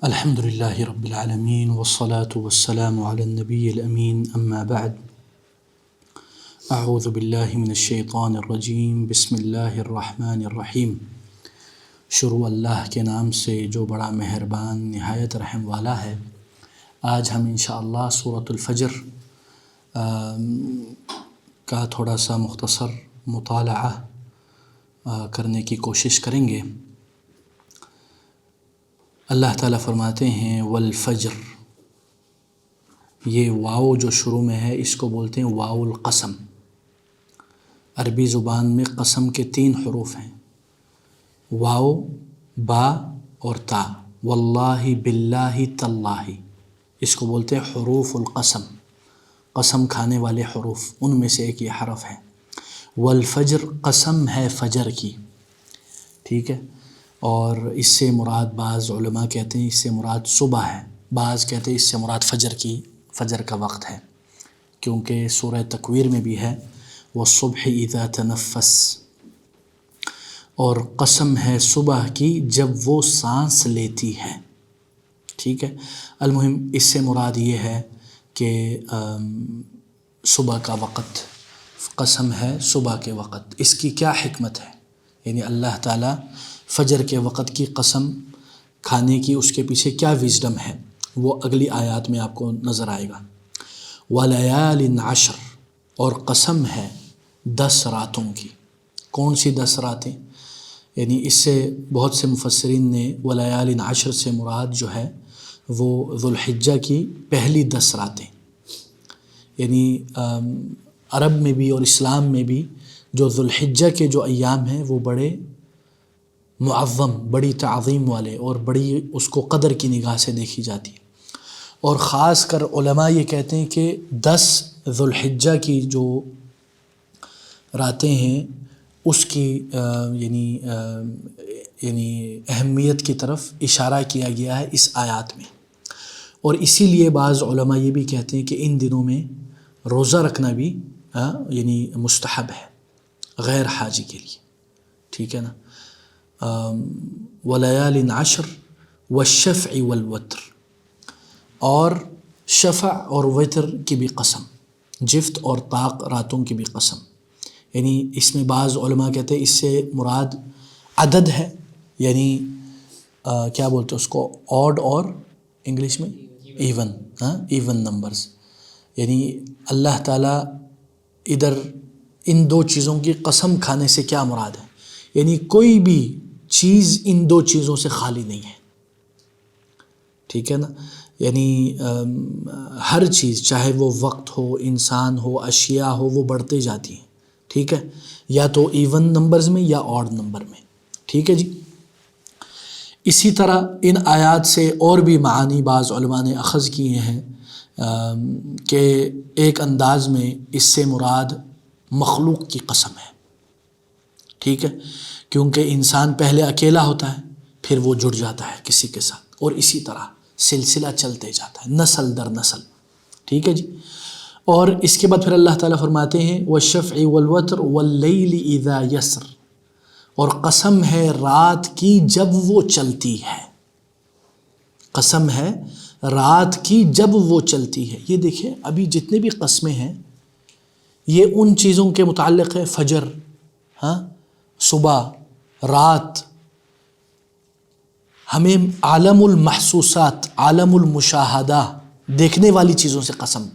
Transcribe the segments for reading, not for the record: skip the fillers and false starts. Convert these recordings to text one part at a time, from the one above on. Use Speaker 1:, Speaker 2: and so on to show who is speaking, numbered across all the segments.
Speaker 1: الحمد لله رب العالمين والصلاة والسلام على النبي الأمين أما بعد أعوذ بالله من الشيطان الرجيم بسم الله الرحمن الرحيم شروع اللہ کے نام سے جو بڑا مہربان نہایت رحم والا ہے۔ آج ہم انشاءاللہ سورۃ الفجر کا تھوڑا سا مختصر مطالعہ کرنے کی کوشش کریں گے۔ اللہ تعالیٰ فرماتے ہیں والفجر، یہ واو جو شروع میں ہے اس کو بولتے ہیں واو القسم۔ عربی زبان میں قسم کے 3 حروف ہیں، واو، با اور تا۔ واللہ، باللہ، تاللہ، اس کو بولتے ہیں حروف القسم، قسم کھانے والے حروف، ان میں سے ایک یہ حرف ہے۔ والفجر، قسم ہے فجر کی، ٹھیک ہے۔ اور اس سے مراد بعض علماء کہتے ہیں اس سے مراد صبح ہے، بعض کہتے ہیں اس سے مراد فجر کا وقت ہے، کیونکہ سورہ تکویر میں بھی ہے والصبح اذا تنفس، اور قسم ہے صبح کی جب وہ سانس لیتی ہے، ٹھیک ہے۔ المہم اس سے مراد یہ ہے کہ صبح کا وقت، قسم ہے صبح کے وقت۔ اس کی کیا حکمت ہے، یعنی اللہ تعالیٰ فجر کے وقت کی قسم کھانے کی اس کے پیچھے کیا وزڈم ہے، وہ اگلی آیات میں آپ کو نظر آئے گا۔ وَلَيَالٍ عَشْرٍ، اور قسم ہے 10 راتوں کی۔ کون سی 10 راتیں؟ یعنی اس سے بہت سے مفسرین نے وَلَيَالٍ عَشْرٍ سے مراد جو ہے وہ ذوالحجہ کی پہلی 10 راتیں، یعنی عرب میں بھی اور اسلام میں بھی جو ذوالحجہ کے جو ایام ہیں وہ بڑے معظم، بڑی تعظیم والے اور بڑی اس کو قدر کی نگاہ سے دیکھی جاتی ہے۔ اور خاص کر علماء یہ کہتے ہیں کہ 10 ذوالحجہ کی جو راتیں ہیں اس کی یعنی اہمیت کی طرف اشارہ کیا گیا ہے اس آیات میں، اور اسی لیے بعض علماء یہ بھی کہتے ہیں کہ ان دنوں میں روزہ رکھنا بھی یعنی مستحب ہے غیر حاجی کے لیے، ٹھیک ہے نا۔ وَلَيَالٍ عَشْرٍ وَالشَّفْعِ وَالْوَتْرِ، اور شفع اور وتر کی بھی قسم، جفت اور طاق راتوں کی بھی قسم۔ یعنی اس میں بعض علماء کہتے ہیں اس سے مراد عدد ہے، یعنی کیا بولتے ہیں اس کو، آڈ اور انگلش میں ایون نمبرز۔ یعنی اللہ تعالیٰ ادھر ان 2 چیزوں کی قسم کھانے سے کیا مراد ہے، یعنی کوئی بھی چیز ان 2 چیزوں سے خالی نہیں ہے، ٹھیک ہے نا۔ یعنی ہر چیز، چاہے وہ وقت ہو، انسان ہو، اشیاء ہو، وہ بڑھتے جاتی ہیں، ٹھیک ہے، یا تو ایون نمبرز میں یا آڈ نمبر میں، ٹھیک ہے جی۔ اسی طرح ان آیات سے اور بھی معانی بعض علماء نے اخذ کیے ہیں کہ ایک انداز میں اس سے مراد مخلوق کی قسم ہے، ٹھیک ہے، کیونکہ انسان پہلے اکیلا ہوتا ہے، پھر وہ جڑ جاتا ہے کسی کے ساتھ، اور اسی طرح سلسلہ چلتے جاتا ہے نسل در نسل، ٹھیک ہے جی۔ اور اس کے بعد پھر اللہ تعالیٰ فرماتے ہیں وَالشَّفْعِ وَالْوَتْرِ وَاللَّيْلِ إِذَا يَسْرِ، اور قسم ہے رات کی جب وہ چلتی ہے، قسم ہے رات کی جب وہ چلتی ہے۔ یہ دیکھیں ابھی جتنے بھی قسمیں ہیں یہ ان چیزوں کے متعلق ہے، فجر، صبح، رات، ہمیں عالم المحسوسات، عالم المشاہدہ، دیکھنے والی چیزوں سے قسم،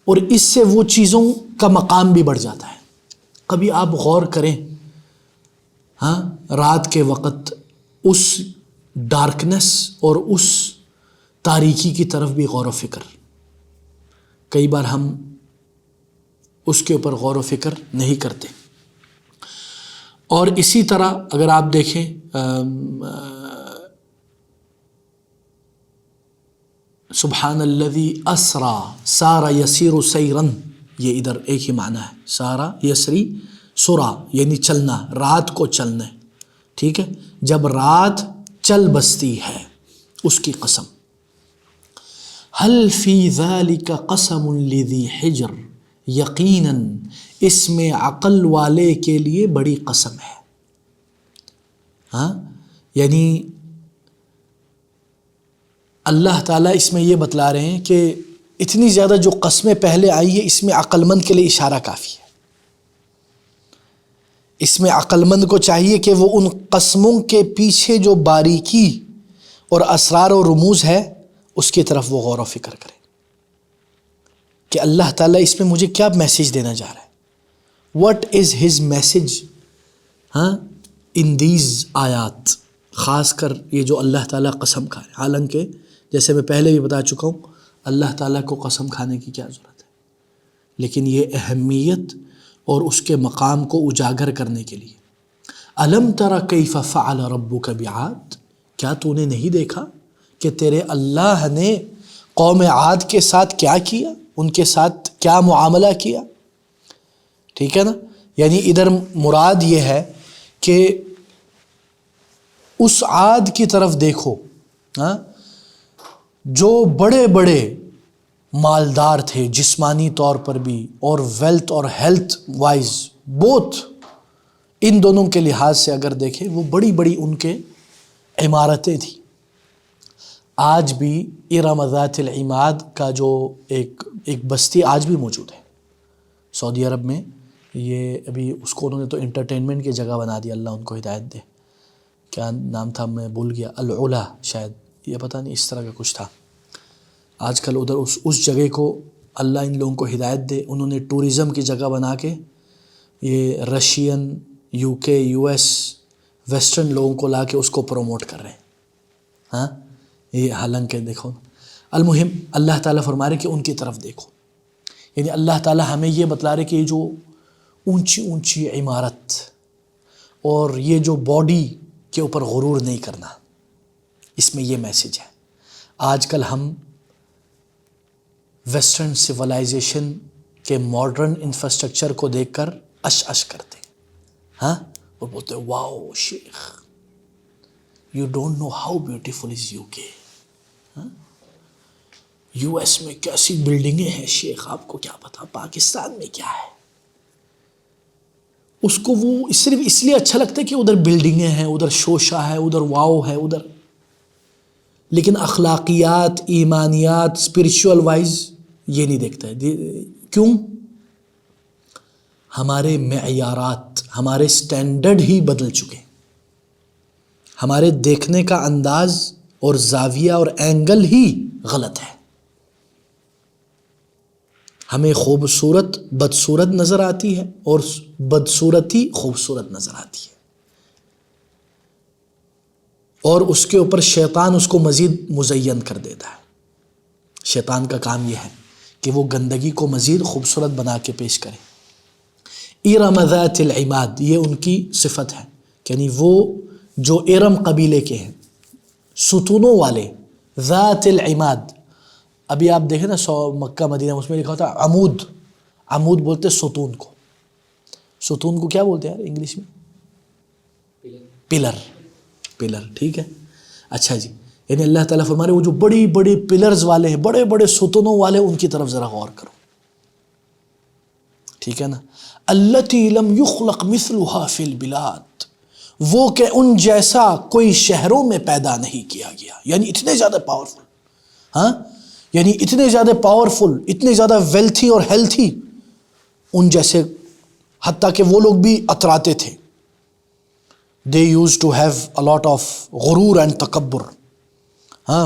Speaker 1: اور اس سے وہ چیزوں کا مقام بھی بڑھ جاتا ہے۔ کبھی آپ غور کریں رات کے وقت اس ڈارکنس اور اس تاریکی کی طرف بھی غور و فکر، کئی بار ہم اس کے اوپر غور و فکر نہیں کرتے۔ اور اسی طرح اگر آپ دیکھیں سبحان الذی اسری سارا یسیر سیرن، یہ ادھر ایک ہی معنی ہے، سارا یسری سرا یعنی چلنا، رات کو چلنا، ٹھیک ہے، جب رات چل بستی ہے اس کی قسم۔ هل فی ذلک قسم لذی حجر، یقیناً اس میں عقل والے کے لیے بڑی قسم ہے۔ یعنی اللہ تعالیٰ اس میں یہ بتلا رہے ہیں کہ اتنی زیادہ جو قسمیں پہلے آئی ہے اس میں عقل مند کے لیے اشارہ کافی ہے. اس میں عقل مند کو چاہیے کہ وہ ان قسموں کے پیچھے جو باریکی اور اسرار و رموز ہے اس کی طرف وہ غور و فکر کرے کہ اللہ تعالیٰ اس میں مجھے کیا میسیج دینا چاہ رہا ہے. What is his message in these آیات. خاص کر یہ جو اللہ تعالیٰ قسم کھائے، حالانکہ جیسے میں پہلے بھی بتا چکا ہوں اللہ تعالیٰ کو قسم کھانے کی کیا ضرورت ہے، لیکن یہ اہمیت اور اس کے مقام کو اجاگر کرنے کے لیے. الم تر کیف فعل ربک بعاد. کیا تو نے نہیں دیکھا کہ تیرے اللہ نے قوم عاد کے ساتھ کیا کیا، ان کے ساتھ کیا معاملہ کیا. ٹھیک ہے نا. یعنی ادھر مراد یہ ہے کہ اس عاد کی طرف دیکھو جو بڑے بڑے مالدار تھے جسمانی طور پر بھی اور ویلتھ اور ہیلتھ وائز بوتھ، ان دونوں کے لحاظ سے اگر دیکھیں وہ بڑی بڑی ان کے عمارتیں تھیں. آج بھی ارم ذات العماد کا جو ایک بستی آج بھی موجود ہے سعودی عرب میں. یہ ابھی اس کو انہوں نے تو انٹرٹینمنٹ کی جگہ بنا دیا، اللہ ان کو ہدایت دے. کیا نام تھا میں بھول گیا، العلا شاید، یہ پتہ نہیں اس طرح کا کچھ تھا. آج کل ادھر اس جگہ کو اللہ ان لوگوں کو ہدایت دے، انہوں نے ٹورزم کی جگہ بنا کے یہ رشین، یو کے، یو ایس، ویسٹرن لوگوں کو لا کے اس کو پروموٹ کر رہے ہیں. یہ حالانکہ دیکھو، المہم اللہ تعالیٰ فرما رہے کہ ان کی طرف دیکھو. یعنی اللہ تعالیٰ ہمیں یہ بتلا رہے کہ یہ جو اونچی اونچی عمارت اور یہ جو باڈی کے اوپر غرور نہیں کرنا، اس میں یہ میسیج ہے. آج کل ہم ویسٹرن سویلائزیشن کے ماڈرن انفراسٹرکچر کو دیکھ کر اش کرتے ہیں اور بولتے ہیں واو شیخ you don't know how beautiful is you کے. یو ایس میں کیسی بلڈنگیں ہیں شیخ، آپ کو کیا پتا پاکستان میں کیا ہے. اس کو وہ صرف اس لیے اچھا لگتا ہے کہ ادھر بلڈنگیں ہیں، ادھر شوشہ ہے، ادھر واو ہے ادھر، لیکن اخلاقیات، ایمانیات، اسپرچول وائز یہ نہیں دیکھتا ہے. کیوں؟ ہمارے معیارات، ہمارے سٹینڈرڈ ہی بدل چکے، ہمارے دیکھنے کا انداز اور زاویہ اور اینگل ہی غلط ہے. ہمیں خوبصورت بدصورت نظر آتی ہے اور بدصورتی خوبصورت نظر آتی ہے، اور اس کے اوپر شیطان اس کو مزید مزین کر دیتا ہے. شیطان کا کام یہ ہے کہ وہ گندگی کو مزید خوبصورت بنا کے پیش کرے. ارم ذات العماد یہ ان کی صفت ہے، یعنی وہ جو ارم قبیلے کے ہیں، ستونوں والے، ذات العماد. ابھی آپ دیکھیں نا مکہ مدینہ اس میں لکھا ہوتا ہے عمود. عمود بولتے ستون کو. ستون کو کیا بولتے ہیں یار انگلش میں؟ پلر. ٹھیک ہے، اچھا جی. یعنی اللہ تعالیٰ فرما رہے وہ جو بڑی بڑی پلرز والے ہیں، بڑے بڑے ستونوں والے، ان کی طرف ذرا غور کرو. ٹھیک ہے نا. التی لم یخلق مثلها فی البلاد، وہ کہ ان جیسا کوئی شہروں میں پیدا نہیں کیا گیا. یعنی اتنے زیادہ پاورفل، یعنی اتنے زیادہ پاورفل، اتنے زیادہ ویلتھی اور ہیلتھی، ان جیسے، حتیٰ کہ وہ لوگ بھی اتراتے تھے. they used to have a lot of غرور and تکبر.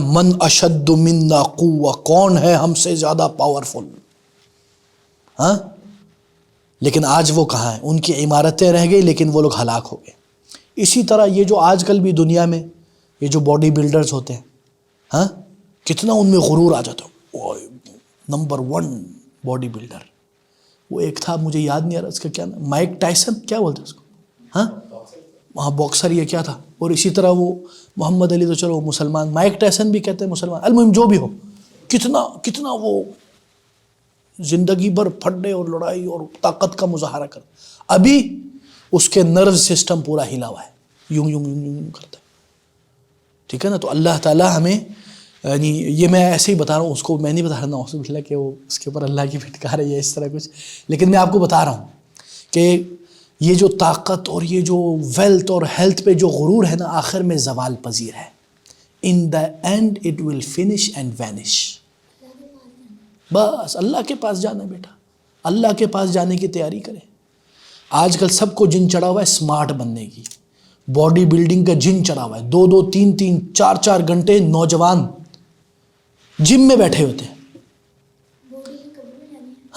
Speaker 1: من اشد منا قوة، کون ہے ہم سے زیادہ پاورفل. لیکن آج وہ کہاں ہیں؟ ان کی عمارتیں رہ گئی لیکن وہ لوگ ہلاک ہو گئے. اسی طرح یہ جو آج کل بھی دنیا میں یہ جو باڈی بلڈرز ہوتے ہیں، کتنا ان میں غرور آ جاتا ہے. نمبر 1 باڈی بلڈر وہ ایک تھا، مجھے یاد نہیں آ رہا اس کا کیا نام، مائک ٹائسن کیا بولتے ہیں اس کو، وہاں باکسر یہ کیا تھا. اور اسی طرح وہ محمد علی تو چلو مسلمان، مائک ٹائسن بھی کہتے ہیں مسلمان. المہم جو بھی ہو، کتنا وہ زندگی بھر پھڑنے اور لڑائی اور طاقت کا مظاہرہ کرتا. ابھی اس کے نرو سسٹم پورا ہلا ہوا ہے، یوں کرتا ہے. ٹھیک ہے نا. تو اللہ تعالیٰ ہمیں، یعنی یہ میں ایسے ہی بتا رہا ہوں، اس کو میں نہیں بتا رہا ہوں کہ وہ اس کے اوپر اللہ کی پھٹکار ہے یا اس طرح کچھ، لیکن میں آپ کو بتا رہا ہوں کہ یہ جو طاقت اور یہ جو ویلتھ اور ہیلتھ پہ جو غرور ہے نا، آخر میں زوال پذیر ہے. in the end it will finish and vanish. بس اللہ کے پاس جانا بیٹا, اللہ کے پاس جانے کی تیاری کریں. آج کل سب کو جن چڑھا ہوا ہے اسمارٹ بننے کی, باڈی بلڈنگ کا جن چڑھا ہوا ہے. 2-2, 3-3, 4-4 گھنٹے نوجوان جم میں بیٹھے ہوتے ہیں.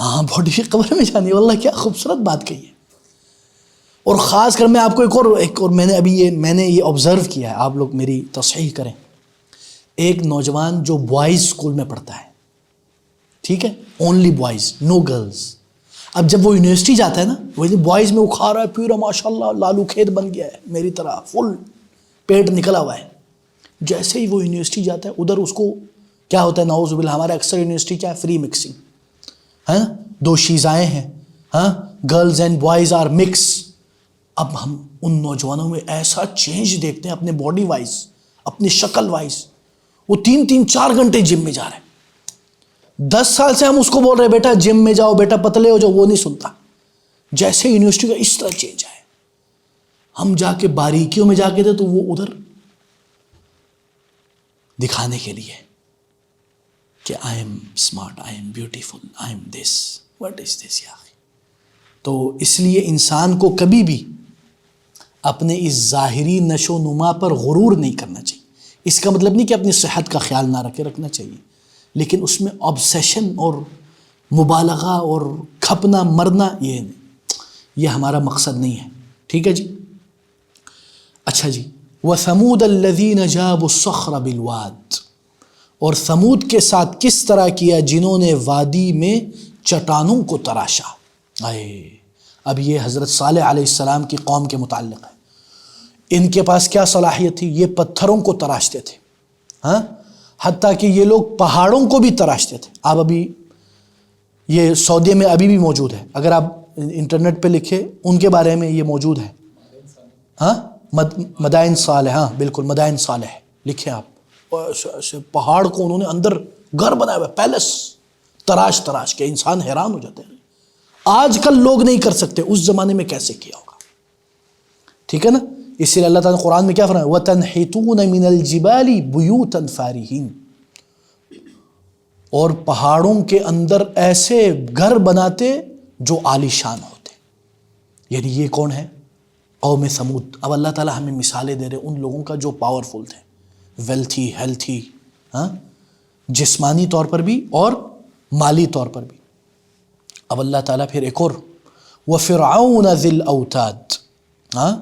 Speaker 1: ہاں باڈی کی قبر میں جانی, واللہ کیا خوبصورت بات کہی ہے. اور خاص کر میں آپ کو ایک اور میں نے یہ آبزرو کیا ہے, آپ لوگ میری تصحیح کریں. ایک نوجوان جو بوائز اسکول میں پڑھتا ہے, ٹھیک ہے, اونلی بوائز نو گرلز. اب جب وہ یونیورسٹی جاتا ہے نا, وہ بوائز میں وہ کھا رہا ہے پی رہا, ماشاء اللہ لالو کھیت بن گیا ہے میری طرح, فل پیٹ نکلا ہوا ہے. جیسے ہی وہ یونیورسٹی جاتا ہے, ادھر اس کو کیا ہوتا ہے, نعوذ باللہ, ہمارے اکثر یونیورسٹی کیا ہے, فری مکسنگ, ہاں, 2 شیزائیں ہیں, ہاں, girls and boys are mix. اب ہم ان نوجوانوں میں ایسا چینج دیکھتے ہیں اپنے باڈی وائز, اپنی شکل وائز. وہ 3-3, 4 گھنٹے جم میں جا رہے ہیں. 10 سال سے ہم اس کو بول رہے بیٹا جم میں جاؤ, بیٹا پتلے ہو جاؤ, وہ نہیں سنتا. جیسے یونیورسٹی کا اس طرح چینج آئے, ہم جا کے باریکیوں میں جا کے تھے تو وہ ادھر دکھانے کے لیے کہ I am smart, I am beautiful, I am this, what is this یا. تو اس لیے انسان کو کبھی بھی اپنے اس ظاہری نشو و نما پر غرور نہیں کرنا چاہیے. اس کا مطلب نہیں کہ اپنی صحت کا خیال نہ رکھنا چاہیے, لیکن اس میں آبسیشن اور مبالغہ اور کھپنا مرنا یہ ہمارا مقصد نہیں ہے. ٹھیک ہے جی. اچھا جی, وَثَمُودَ الَّذِينَ جَابُوا الصَّخْرَ بِالْوَادِ, اور ثمود کے ساتھ کس طرح کیا جنہوں نے وادی میں چٹانوں کو تراشا. اب یہ حضرت صالح علیہ السلام کی قوم کے متعلق ہے. ان کے پاس کیا صلاحیت تھی, یہ پتھروں کو تراشتے تھے, ہاں, حتیٰ کہ یہ لوگ پہاڑوں کو بھی تراشتے تھے. آپ ابھی یہ سعودیہ میں ابھی بھی موجود ہے, اگر آپ انٹرنیٹ پہ لکھیں ان کے بارے میں یہ موجود ہے. ہاں, مدائن صالح, ہاں بالکل مدائن صالح لکھیں آپ. پہاڑ کو انہوں نے اندر گھر بنایا ہوا, پیلس, تراش کے انسان حیران ہو جاتے ہیں. آج کل لوگ نہیں کر سکتے, اس زمانے میں کیسے کیا ہوگا. ٹھیک ہے نا. اس لیے اللہ تعالیٰ نے قرآن میں کیا فرمایا, وَتَنْحِتُونَ مِنَ الْجِبَالِ بُيُوتًا فَارِهِينَ, اور پہاڑوں کے اندر ایسے گھر بناتے جو عالی شان ہوتے. یعنی یہ کون ہے, قوم ثمود. اب اللہ تعالیٰ ہمیں مثالیں دے رہے ان لوگوں کا جو پاورفل تھے, ویلتھی, ہیلتھی, ہاں, جسمانی طور پر بھی اور مالی طور پر بھی. اب اللہ تعالیٰ پھر ایک اور, وَفِرْعَوْنَ ذِي الْأَوْتَادِ, ہاں,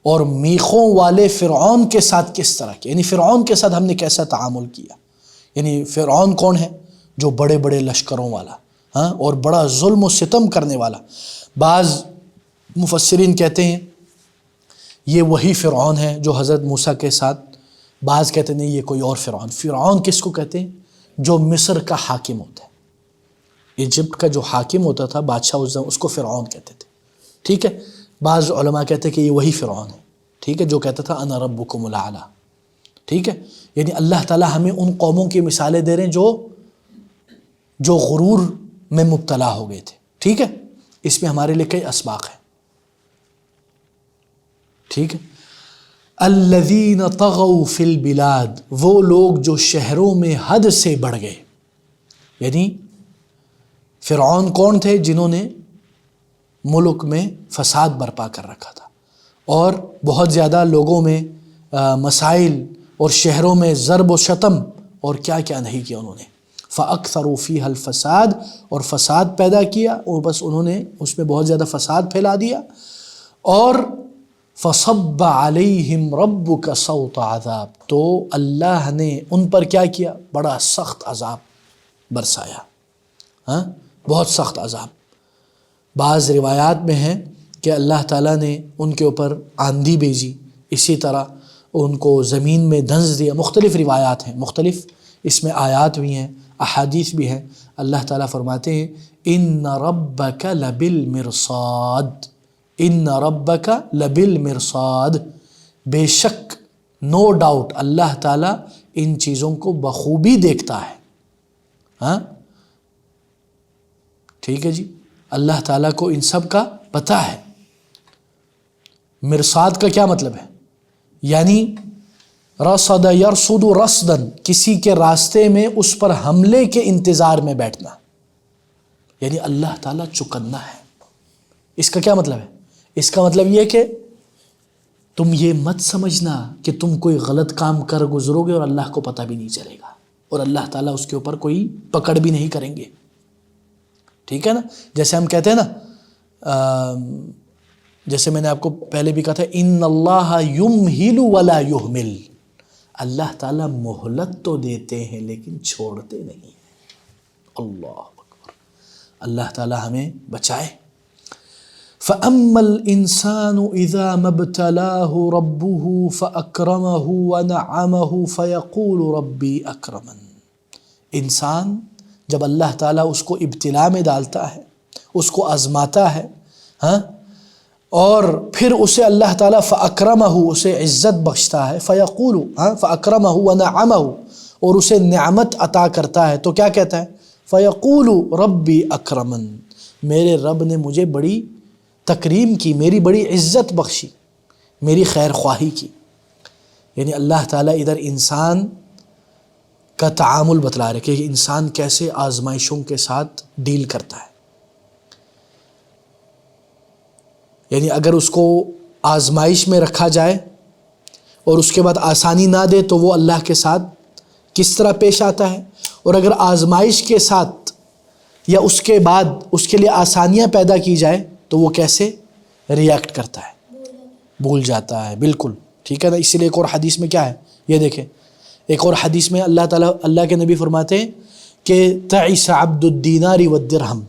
Speaker 1: اور میخوں والے فرعون کے ساتھ کس طرح کیا, یعنی فرعون کے ساتھ ہم نے کیسا تعامل کیا. یعنی فرعون کون ہے, جو بڑے بڑے لشکروں والا, ہاں, اور بڑا ظلم و ستم کرنے والا. بعض مفسرین کہتے ہیں یہ وہی فرعون ہے جو حضرت موسیٰ کے ساتھ, بعض کہتے ہیں نہیں یہ کوئی اور فرعون. فرعون کس کو کہتے ہیں, جو مصر کا حاکم ہوتا ہے, ایجپٹ کا جو حاکم ہوتا تھا بادشاہ, اس کو فرعون کہتے تھے. ٹھیک ہے. بعض علماء کہتے ہیں کہ یہ وہی فرعون ہے, ٹھیک ہے, جو کہتا تھا انا ربکم الاعلی. ٹھیک ہے. یعنی اللہ تعالیٰ ہمیں ان قوموں کی مثالیں دے رہے ہیں جو غرور میں مبتلا ہو گئے تھے. ٹھیک ہے. اس میں ہمارے لیے کئی اسباق ہیں. ٹھیک ہے. الذین طغوا فی البلاد, وہ لوگ جو شہروں میں حد سے بڑھ گئے. یعنی فرعون کون تھے, جنہوں نے ملک میں فساد برپا کر رکھا تھا, اور بہت زیادہ لوگوں میں مسائل اور شہروں میں ضرب و شتم اور کیا کیا نہیں کیا انہوں نے. فَأَكْثَرُوا فِيهَا الْفَسَادِ, اور فساد پیدا کیا, اور بس انہوں نے اس میں بہت زیادہ فساد پھیلا دیا. اور فَصَبَّ عَلَيْهِمْ رَبُّكَ صَوْتَ عَذَابٍ, تو اللہ نے ان پر کیا کیا, بڑا سخت عذاب برسایا, ہاں, بہت سخت عذاب. بعض روایات میں ہیں کہ اللہ تعالیٰ نے ان کے اوپر آندھی بھیجی, اسی طرح ان کو زمین میں دھنس دیا. مختلف روایات ہیں, مختلف اس میں آیات بھی ہیں, احادیث بھی ہیں. اللہ تعالیٰ فرماتے ہیں ان ربک لبالمرصاد, ان ربک لبالمرصاد, بے شک, نو ڈاؤٹ, اللہ تعالیٰ ان چیزوں کو بخوبی دیکھتا ہے. ہاں, ٹھیک ہے جی. اللہ تعالیٰ کو ان سب کا پتہ ہے. مرصاد کا کیا مطلب ہے, یعنی رصد یرصد رصدن، کسی کے راستے میں اس پر حملے کے انتظار میں بیٹھنا، یعنی اللہ تعالیٰ چکنا ہے۔ اس کا کیا مطلب ہے؟ اس کا مطلب یہ کہ تم یہ مت سمجھنا کہ تم کوئی غلط کام کر گزرو گے اور اللہ کو پتہ بھی نہیں چلے گا، اور اللہ تعالیٰ اس کے اوپر کوئی پکڑ بھی نہیں کریں گے، ٹھیک ہے نا؟ جیسے ہم کہتے ہیں نا، جیسے میں نے آپ کو پہلے بھی کہا تھا، ان اللہ یمہل ولا یہمل، اللہ تعالیٰ مہلت تو دیتے ہیں لیکن چھوڑتے نہیں ہیں۔ اللہ اکبر، اللہ تعالیٰ ہمیں بچائے۔ فَأَمَّا الْإِنسَانُ إِذَا مَبْتَلَاهُ رَبُّهُ فَأَكْرَمَهُ وَنَعَّمَهُ فَيَقُولُ رَبِّي أَكْرَمَنِ، انسان جب اللہ تعالیٰ اس کو ابتلا میں ڈالتا ہے، اس کو آزماتا ہے، ہاں، اور پھر اسے اللہ تعالیٰ فَأَكْرَمَهُ، اسے عزت بخشتا ہے، فَيَقُولُ، ہاں، فَأَكْرَمَهُ وَنَعَّمَهُ، اور اسے نعمت عطا کرتا ہے، تو کیا کہتا ہے؟ فَيَقُولُ رَبِّي أَكْرَمَنِ، میرے رب نے مجھے بڑی تکریم کی، میری بڑی عزت بخشی، میری خیر خواہی کی۔ یعنی اللہ تعالیٰ ادھر انسان کا تعامل بتلا رہے کہ انسان کیسے آزمائشوں کے ساتھ ڈیل کرتا ہے۔ یعنی اگر اس کو آزمائش میں رکھا جائے اور اس کے بعد آسانی نہ دے تو وہ اللہ کے ساتھ کس طرح پیش آتا ہے، اور اگر آزمائش کے ساتھ یا اس کے بعد اس کے لیے آسانیاں پیدا کی جائے تو وہ کیسے ریئیکٹ کرتا ہے، بھول جاتا ہے، بالکل ٹھیک ہے نا۔ اسی لیے ایک اور حدیث میں کیا ہے، یہ دیکھیں، ایک اور حدیث میں اللہ کے نبی فرماتے ہیں کہ تعس عبد الدینار والدرہم،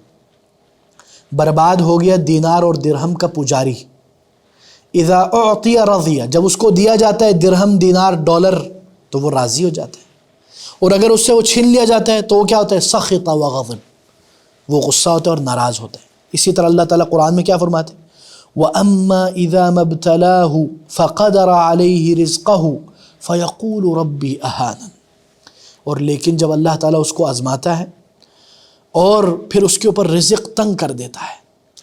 Speaker 1: برباد ہو گیا دینار اور درہم کا پجاری، اذا اعطی رضی، جب اس کو دیا جاتا ہے درہم، دینار، ڈالر تو وہ راضی ہو جاتا ہے، اور اگر اس سے وہ چھین لیا جاتا ہے تو وہ کیا ہوتا ہے؟ سخط وغضب، وہ غصہ ہوتا ہے اور ناراض ہوتا ہے۔ اسی طرح اللہ تعالیٰ قرآن میں کیا فرماتے ہیں؟ وَأَمَّا إِذَا مَبْتَلَاهُ فَقَدَرَ عَلَيْهِ رِزْقَهُ فَيَقُولُ رَبِّي أَهَانَنِ، اور لیکن جب اللہ تعالیٰ اس کو آزماتا ہے اور پھر اس کے اوپر رزق تنگ کر دیتا ہے،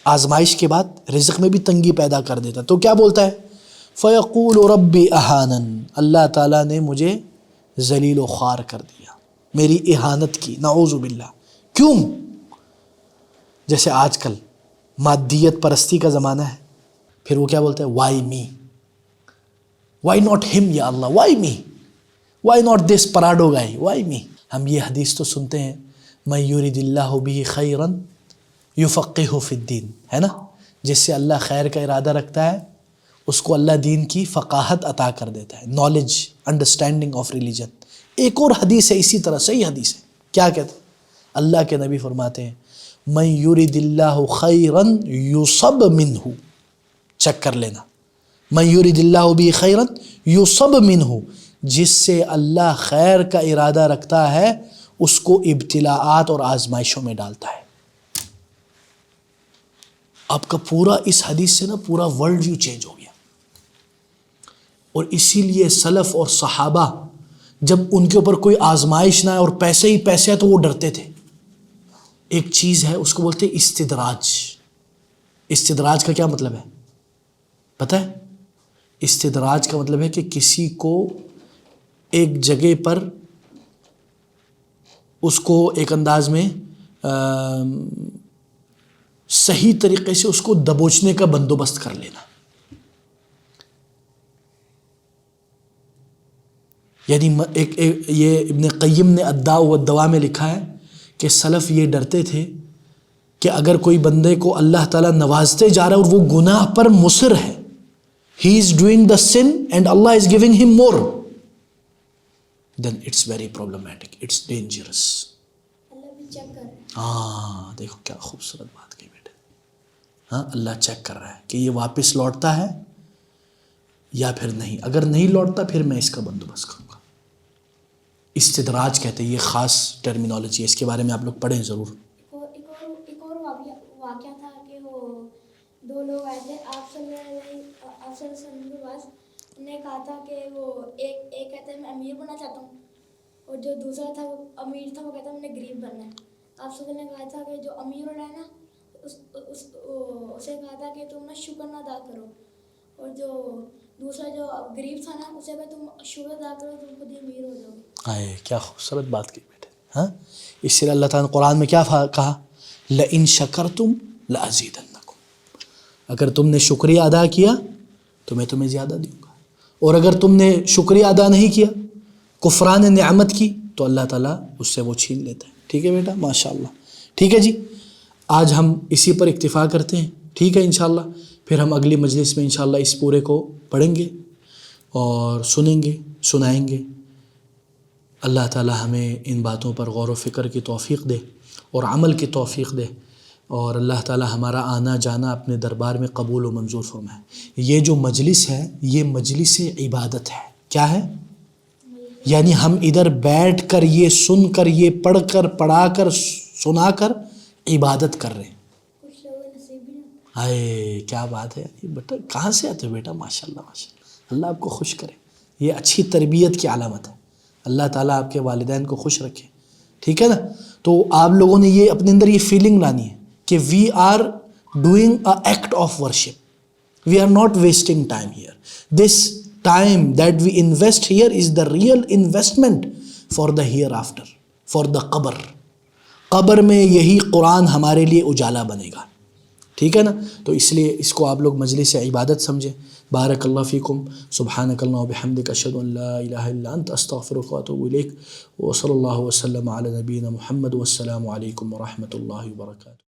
Speaker 1: آزمائش کے بعد رزق میں بھی تنگی پیدا کر دیتا ہے، تو کیا بولتا ہے؟ فَيَقُولُ رَبِّي أَهَانَنِ، اللہ تعالیٰ نے مجھے ذلیل و خوار کر دیا، میری اہانت کی، نعوذ باللہ۔ کیوں؟ جیسے آج کل مادیت پرستی کا زمانہ ہے، پھر وہ کیا بولتے ہیں؟ وائی می، وائی ناٹ ہم، یا اللہ why me, why not this Prado guy, why me. ہم یہ حدیث تو سنتے ہیں، من یرید اللہ بہ خیرا یفقہہ فی الدین، ہے نا، جس سے اللہ خیر کا ارادہ رکھتا ہے اس کو اللہ دین کی فقاہت عطا کر دیتا ہے، نالج، انڈرسٹینڈنگ آف ریلیجن۔ ایک اور حدیث ہے اسی طرح، صحیح حدیث ہے، کیا کہتے ہیں؟ اللہ کے نبی فرماتے ہیں من یرید اللہ خیرا یصب منہ، چیک کر لینا، من یرید اللہ بہ خیرا یصب منہ، جس سے اللہ خیر کا ارادہ رکھتا ہے اس کو ابتلاءات اور آزمائشوں میں ڈالتا ہے۔ آپ کا پورا اس حدیث سے نا پورا ورلڈ ویو چینج ہو گیا، اور اسی لیے سلف اور صحابہ جب ان کے اوپر کوئی آزمائش نہ ہے اور پیسے ہی پیسے ہے تو وہ ڈرتے تھے۔ ایک چیز ہے اس کو بولتے ہیں استدراج۔ استدراج کا کیا مطلب ہے پتہ ہے؟ استدراج کا مطلب ہے کہ کسی کو ایک جگہ پر اس کو ایک انداز میں صحیح طریقے سے اس کو دبوچنے کا بندوبست کر لینا۔ یعنی یہ ابن قیم نے الداء والدواء میں لکھا ہے کہ سلف یہ ڈرتے تھے کہ اگر کوئی بندے کو اللہ تعالیٰ نوازتے جا رہا ہے اور وہ گناہ پر مصر ہے، he is doing the sin and Allah is giving him more, then it's very problematic, it's dangerous۔
Speaker 2: اللہ بھی چیک کر رہا ہے۔
Speaker 1: ہاں دیکھو کیا خوبصورت بات کہی بیٹے، ہاں اللہ چیک کر رہا ہے کہ یہ واپس لوٹتا ہے یا پھر نہیں، اگر نہیں لوٹتا پھر میں اس کا بندوبست کروں گا۔ استدراج کہتے ہیں، یہ خاص ٹرمینالوجی ہے، اس کے بارے میں آپ لوگ پڑھیں ضرور۔
Speaker 2: ایک اور واقعہ تھا کہ وہ دو لوگ آئے تھے آپ صلی اللہ علیہ وسلم کے پاس، انہوں نے کہا تھا کہ وہ ایک کہتا ہے میں امیر بننا چاہتا ہوں، اور جو دوسرا تھا وہ امیر تھا، وہ کہتا ہے میں نے غریب بننا ہے۔ آپ صلی اللہ علیہ وسلم نے کہا تھا کہ جو امیر ہو رہا ہے نا اسے کہا تھا کہ تم نا شکر نہ ادا کرو، اور جو دوسرا جو غریب تھا نا اسے بھی تم شکر ادا کرو تم خود ہی امیر ہو جاؤ گے.
Speaker 1: آئے کیا خوبصورت بات کی بیٹے. ہاں اس سے اللہ تعالیٰ نے قرآن میں کیا کہا؟ لَإِن شَكَرْتُمْ لَأَزِيدَنَّكُمْ، اگر تم نے شکریہ ادا کیا تو میں تمہیں زیادہ دوں گا، اور اگر تم نے شکریہ ادا نہیں کیا، کفران نعمت کی، تو اللہ تعالیٰ اس سے وہ چھین لیتا ہے. ٹھیک ہے بیٹا، ماشاءاللہ. ٹھیک ہے جی، آج ہم اسی پر اکتفا کرتے ہیں. ٹھیک ہے انشاءاللہ، پھر ہم اگلی مجلس میں انشاءاللہ اس پورے کو پڑھیں گے اور سنیں گے، سنائیں گے. اللہ تعالیٰ ہمیں ان باتوں پر غور و فکر کی توفیق دے اور عمل کی توفیق دے، اور اللہ تعالیٰ ہمارا آنا جانا اپنے دربار میں قبول و منظور فرمائے. یہ جو مجلس ہے یہ مجلس عبادت ہے. کیا ہے؟ یعنی ہم ادھر بیٹھ کر یہ سن کر، یہ پڑھ کر، پڑھا کر، سنا کر عبادت کر رہے ہیں.
Speaker 2: کچھ لوگوں نصیب بھی نہیں.
Speaker 1: ہائے کیا بات ہے یہ بیٹا، کہاں سے آتے ہو بیٹا؟ ماشاءاللہ ماشاءاللہ، اللہ آپ کو خوش کرے. یہ اچھی تربیت کی علامت ہے. اللہ تعالیٰ آپ کے والدین کو خوش رکھے. ٹھیک ہے نا؟ تو آپ لوگوں نے یہ اپنے اندر یہ فیلنگ لانی ہے کہ we are doing a act of worship. We are not wasting time here. This time that we invest here is the real investment for the hereafter, for the قبر. قبر میں یہی قرآن ہمارے لیے اجالا بنے گا. ٹھیک ہے نا؟ تو اس لیے اس کو آپ لوگ مجلس عبادت سمجھیں. بارک اللہ فیکم، سبحانک اللہ وبحمدک، اشہد ان لا الہ الا انت، استغفرک واتوب الیک، وصلی اللہ وسلم علی نبینا محمد، والسلام علیکم ورحمۃ اللہ وبرکاتہ.